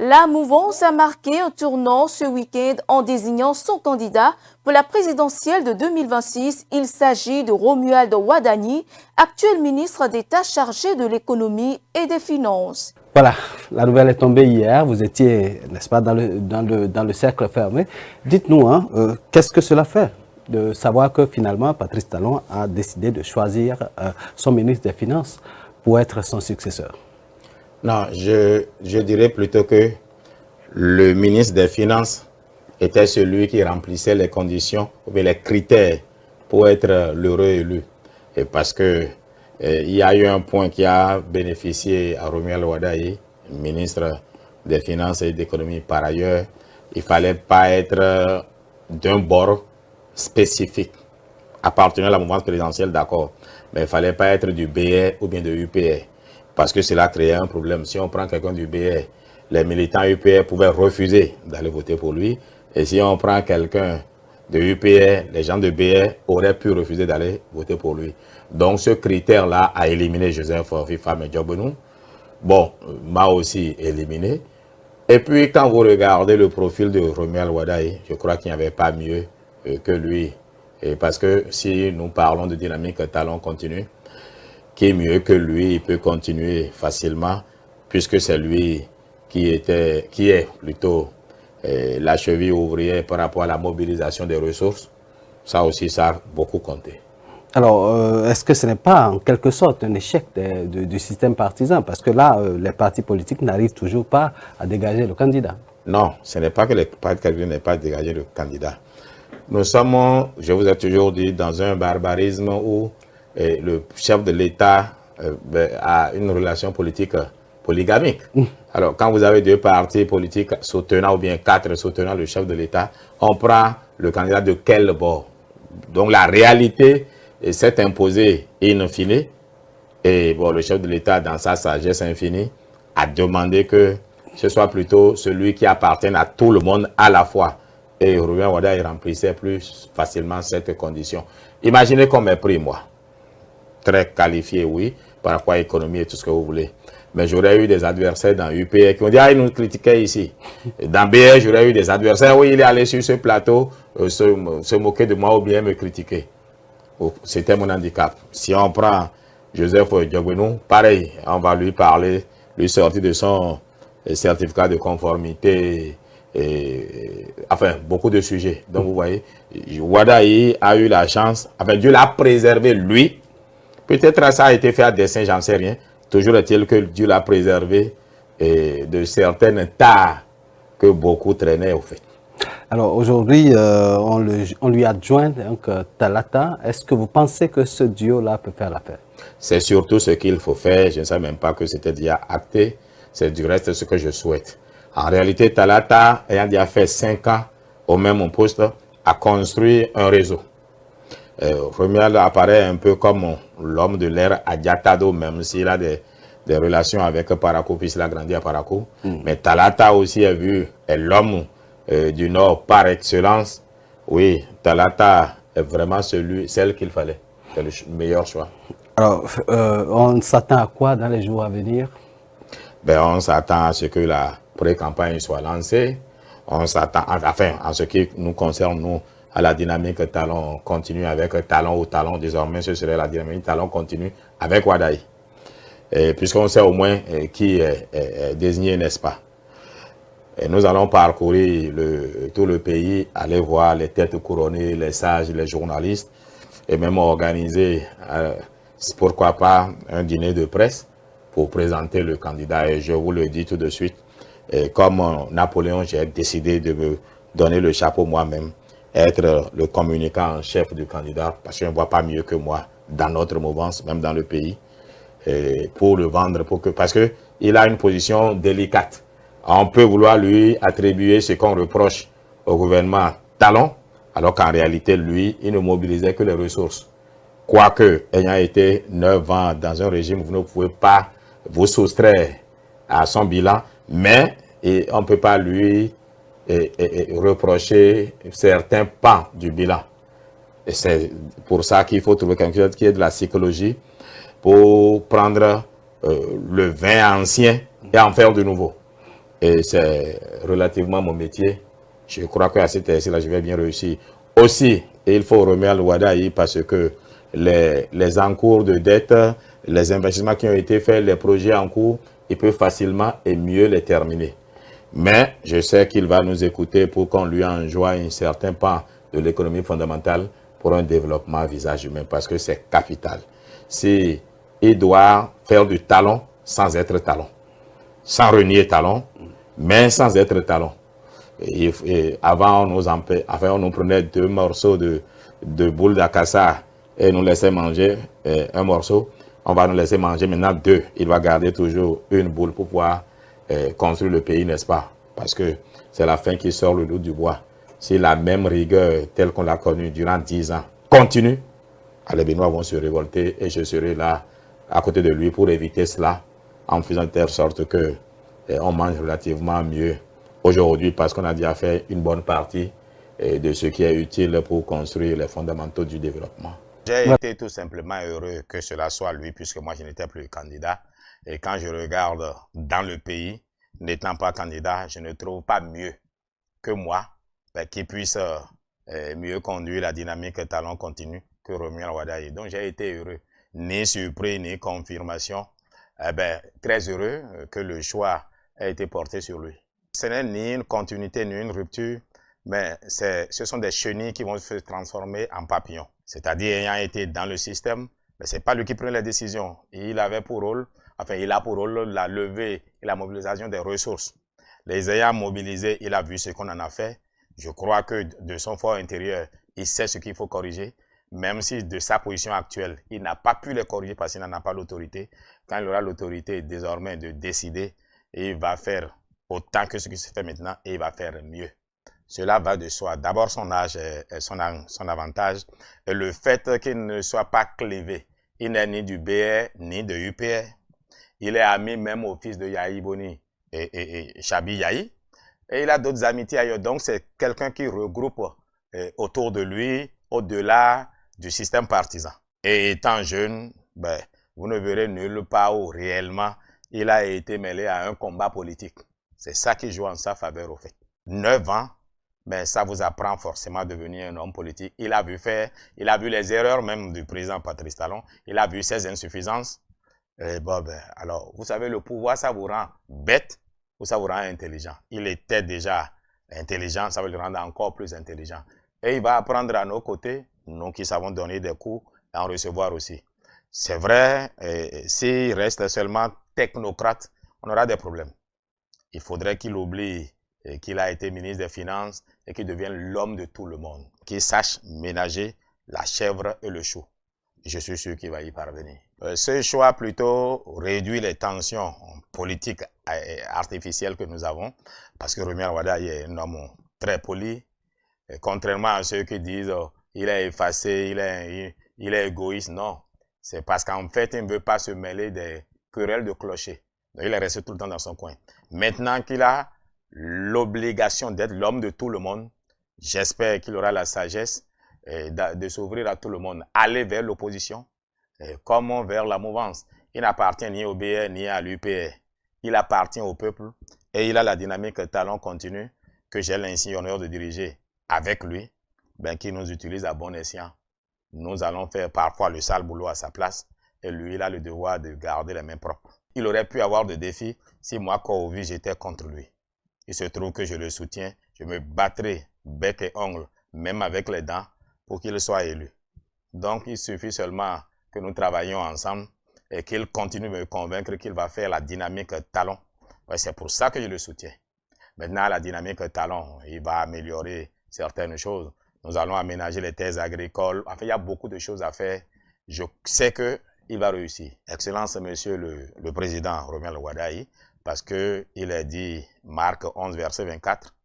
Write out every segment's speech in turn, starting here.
La mouvance a marqué un tournant ce week-end en désignant son candidat pour la présidentielle de 2026. Il s'agit de Romuald Wadani, actuel ministre d'État chargé de l'économie et des finances. Voilà, la nouvelle est tombée hier. Vous étiez, n'est-ce pas, dans le cercle fermé. Dites-nous, qu'est-ce que cela fait de savoir que finalement Patrice Talon a décidé de choisir son ministre des Finances pour être son successeur? Non, je dirais plutôt que le ministre des Finances était celui qui remplissait les conditions, ou bien les critères pour être l'heureux élu. Et parce que il y a eu un point qui a bénéficié à Romuald Wadani, ministre des Finances et de l'Économie. Par ailleurs, il ne fallait pas être d'un bord spécifique, appartenant à la mouvance présidentielle, d'accord, mais il ne fallait pas être du BR ou bien de UPR. Parce que cela créait un problème. Si on prend quelqu'un du BR, les militants UPR pouvaient refuser d'aller voter pour lui. Et si on prend quelqu'un de UPR, les gens de BR auraient pu refuser d'aller voter pour lui. Donc ce critère-là a éliminé Joseph Fifam Djobounou. Bon, m'a aussi éliminé. Et puis quand vous regardez le profil de Romuald Wadani, je crois qu'il n'y avait pas mieux que lui. Et parce que si nous parlons de dynamique talon continu, qui est mieux que lui, il peut continuer facilement, puisque c'est lui qui est plutôt la cheville ouvrière par rapport à la mobilisation des ressources. Ça aussi, ça a beaucoup compté. Alors, est-ce que ce n'est pas en quelque sorte un échec du système partisan? Parce que là, les partis politiques n'arrivent toujours pas à dégager le candidat. Non, ce n'est pas que les partis politiques n'aient pas dégagé le candidat. Nous sommes, je vous ai toujours dit, dans un barbarisme où le chef de l'État a une relation politique polygamique. Alors, quand vous avez deux partis politiques soutenant ou bien quatre soutenant le chef de l'État, on prend le candidat de quel bord? Donc, la réalité s'est imposée in fine. Et bon, le chef de l'État, dans sa sagesse infinie, a demandé que ce soit plutôt celui qui appartienne à tout le monde à la fois. Et Romuald Wadani remplissait plus facilement cette condition. Imaginez qu'on m'ait pris, moi. Très qualifié, oui, par rapport à l'économie et tout ce que vous voulez. Mais j'aurais eu des adversaires dans UPR qui ont dit « Ah, il nous critiquait ici ». Dans BR, j'aurais eu des adversaires, oui, il est allé sur ce plateau se moquer de moi ou bien me critiquer. C'était mon handicap. Si on prend Joseph Djobounou, pareil, on va lui parler, lui sortir de son certificat de conformité, enfin, beaucoup de sujets. Donc, vous voyez, Wadani a eu la chance, enfin, Dieu l'a préservé, lui. Peut-être ça a été fait à dessein, j'en sais rien. Toujours est-il que Dieu l'a préservé de certaines tares que beaucoup traînaient, au fait. Alors, aujourd'hui, on lui adjoint donc Talata. Est-ce que vous pensez que ce duo-là peut faire l'affaire? C'est surtout ce qu'il faut faire. Je ne savais même pas que c'était déjà acté. C'est du reste ce que je souhaite. En réalité, Talata, ayant déjà fait 5 ans au même poste, a construit un réseau. Romuald apparaît un peu comme l'homme de l'ère Adjatado, même s'il a des relations avec Parakou, puisqu'il a grandi à Parakou. Mais Talata aussi est vu, est l'homme du Nord par excellence. Oui, Talata est vraiment celle qu'il fallait. C'est le meilleur choix. Alors, on s'attend à quoi dans les jours à venir? Ben, on s'attend à ce que la pré-campagne soit lancée. On s'attend, enfin, en ce qui nous concerne, nous, à la dynamique talon continue avec talon ou talon. Désormais, ce serait la dynamique talon continue avec Wadani. Puisqu'on sait au moins qui est désigné, n'est-ce pas? Et nous allons parcourir tout le pays, aller voir les têtes couronnées, les sages, les journalistes, et même organiser, pourquoi pas, un dîner de presse pour présenter le candidat. Et je vous le dis tout de suite, comme Napoléon, j'ai décidé de me donner le chapeau moi-même, être le communicant en chef du candidat, parce qu'on ne voit pas mieux que moi dans notre mouvance, même dans le pays, pour le vendre, parce qu'il a une position délicate. On peut vouloir lui attribuer ce qu'on reproche au gouvernement Talon, alors qu'en réalité, lui, il ne mobilisait que les ressources. Quoique, ayant été 9 ans dans un régime, vous ne pouvez pas vous soustraire à son bilan, mais on ne peut pas lui reprocher certains pans du bilan. Et c'est pour ça qu'il faut trouver quelque chose qui est de la psychologie pour prendre le vin ancien et en faire de nouveau. et c'est relativement mon métier. Je crois qu'à cette là je vais bien réussir. Aussi, il faut remercier le Wadayi parce que les encours de dette, les investissements qui ont été faits, les projets en cours, il peut facilement et mieux les terminer. Mais je sais qu'il va nous écouter pour qu'on lui enjoigne un certain pan de l'économie fondamentale pour un développement à visage humain parce que c'est capital. Si il doit faire du talon sans être talon, sans renier talon, mais sans être talon. Et avant, on nous prenait 2 morceaux de boule d'acassa et nous laissait manger un morceau. On va nous laisser manger maintenant 2. Il va garder toujours une boule pour pouvoir construire le pays, n'est-ce pas? Parce que c'est la fin qui sort le loup du bois. Si la même rigueur telle qu'on l'a connue durant 10 ans continue, les Béninois vont se révolter et je serai là à côté de lui pour éviter cela en faisant de telle sorte que on mange relativement mieux aujourd'hui parce qu'on a déjà fait une bonne partie de ce qui est utile pour construire les fondamentaux du développement. J'ai été tout simplement heureux que cela soit lui puisque moi je n'étais plus candidat. Et quand je regarde dans le pays, n'étant pas candidat, je ne trouve pas mieux que moi qui puisse mieux conduire la dynamique talon continu que Romuald Wadayi. Donc j'ai été heureux, ni surpris, ni confirmation. Très heureux que le choix ait été porté sur lui. Ce n'est ni une continuité, ni une rupture, mais ce sont des chenilles qui vont se transformer en papillons. C'est-à-dire, ayant été dans le système, mais ce n'est pas lui qui prenait les décisions. Il avait pour rôle, il a pour rôle la levée et la mobilisation des ressources. Les ayant mobilisés, il a vu ce qu'on en a fait. Je crois que de son fort intérieur, il sait ce qu'il faut corriger, même si de sa position actuelle, il n'a pas pu les corriger parce qu'il n'en a pas l'autorité. Quand il aura l'autorité désormais de décider, il va faire autant que ce qui se fait maintenant et il va faire mieux. Cela va de soi. D'abord, son âge est son avantage et le fait qu'il ne soit pas clévé. Il n'est ni du BR ni de UPR. Il est ami même au fils de Yahi Boni et Chabi Yahi. Et il a d'autres amitiés ailleurs. Donc, c'est quelqu'un qui regroupe autour de lui, au-delà du système partisan. Et étant jeune, vous ne verrez nulle part où réellement il a été mêlé à un combat politique. C'est ça qui joue en sa faveur au fait. 9 ans, ça vous apprend forcément à devenir un homme politique. Il a vu les erreurs même du président Patrice Talon. Il a vu ses insuffisances. Et alors, vous savez, le pouvoir, ça vous rend bête ou ça vous rend intelligent. Il était déjà intelligent, ça va le rendre encore plus intelligent. Et il va apprendre à nos côtés, nous qui savons donner des coups, et en recevoir aussi. C'est vrai, s'il reste seulement technocrate, on aura des problèmes. Il faudrait qu'il oublie qu'il a été ministre des Finances et qu'il devienne l'homme de tout le monde. Qu'il sache ménager la chèvre et le chou. Je suis sûr qu'il va y parvenir. Ce choix plutôt réduit les tensions politiques artificielles que nous avons, parce que Romuald Wadayi est un homme très poli, et contrairement à ceux qui disent il est effacé, il est égoïste. Non, c'est parce qu'en fait, il ne veut pas se mêler des querelles de clocher. Donc, il est resté tout le temps dans son coin. Maintenant qu'il a l'obligation d'être l'homme de tout le monde, j'espère qu'il aura la sagesse de s'ouvrir à tout le monde, aller vers l'opposition, comme vers la mouvance. Il n'appartient ni au BR ni à l'UPR. Il appartient au peuple et il a la dynamique talon continu que j'ai l'insigne honneur de diriger avec lui, qui nous utilise à bon escient. Nous allons faire parfois le sale boulot à sa place et lui, il a le devoir de garder les mains propres. Il aurait pu avoir des défis si moi, Kourouvi, j'étais contre lui. Il se trouve que je le soutiens. Je me battrai bec et ongle, même avec les dents, pour qu'il soit élu. Donc, il suffit seulement que nous travaillions ensemble et qu'il continue de me convaincre qu'il va faire la dynamique talon. C'est pour ça que je le soutiens. Maintenant, la dynamique talon, il va améliorer certaines choses. Nous allons aménager les terres agricoles. Il y a beaucoup de choses à faire. Je sais qu'il va réussir. Excellence, monsieur le président Romuald Wadayi, parce qu'il est dit, Marc 11, verset 24,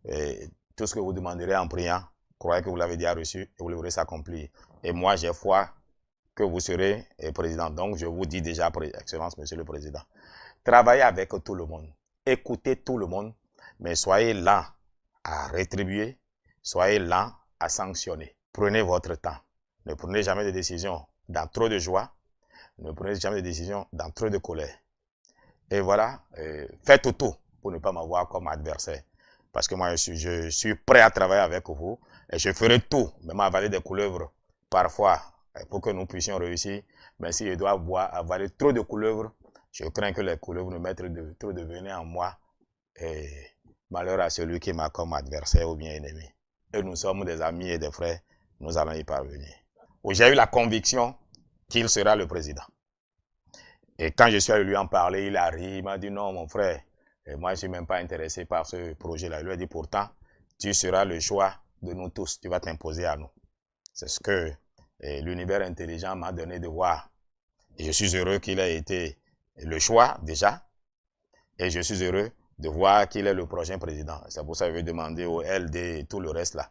et tout ce que vous demanderez en priant, croyez que vous l'avez déjà reçu et vous le verrez s'accomplir. Et moi, j'ai foi que vous serez président. Donc, je vous dis déjà, Excellence, monsieur le président, travaillez avec tout le monde, écoutez tout le monde, mais soyez lent à rétribuer, soyez lent à sanctionner. Prenez votre temps. Ne prenez jamais de décisions dans trop de joie, ne prenez jamais de décisions dans trop de colère. Et voilà, faites tout pour ne pas m'avoir comme adversaire. Parce que moi, je suis prêt à travailler avec vous et je ferai tout, même avaler des couleuvres parfois pour que nous puissions réussir. Mais si je dois avaler trop de couleuvres, je crains que les couleuvres ne mettent trop de venin en moi. Et malheur à celui qui m'a comme adversaire ou bien ennemi. Et nous sommes des amis et des frères, nous allons y parvenir. J'ai eu la conviction qu'il sera le président. Et quand je suis allé lui en parler, il a ri, il m'a dit non mon frère, et moi je ne suis même pas intéressé par ce projet-là. Il lui a dit pourtant, tu seras le choix de nous tous, tu vas t'imposer à nous. C'est ce que l'univers intelligent m'a donné de voir. Et je suis heureux qu'il ait été le choix déjà, et je suis heureux de voir qu'il est le prochain président. C'est pour ça que je vais demander au LD et tout le reste là,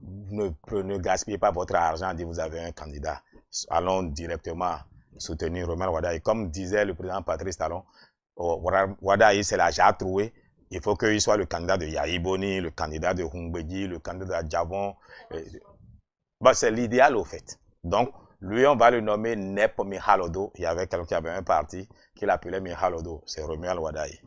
ne gaspillez pas votre argent, dit vous avez un candidat. Allons directement soutenir Romel Wardai. Comme disait le président Patrice Talon, Wardai c'est la jarre trouée. Il faut qu'il soit le candidat de Yahi Boni, le candidat de Humbegi, le candidat de Djabon. Bon, c'est l'idéal au fait. Donc, lui, on va le nommer Nep Mihalodo. Il y avait quelqu'un qui avait un parti qui l'appelait Mihalodo. C'est Romel Wardai.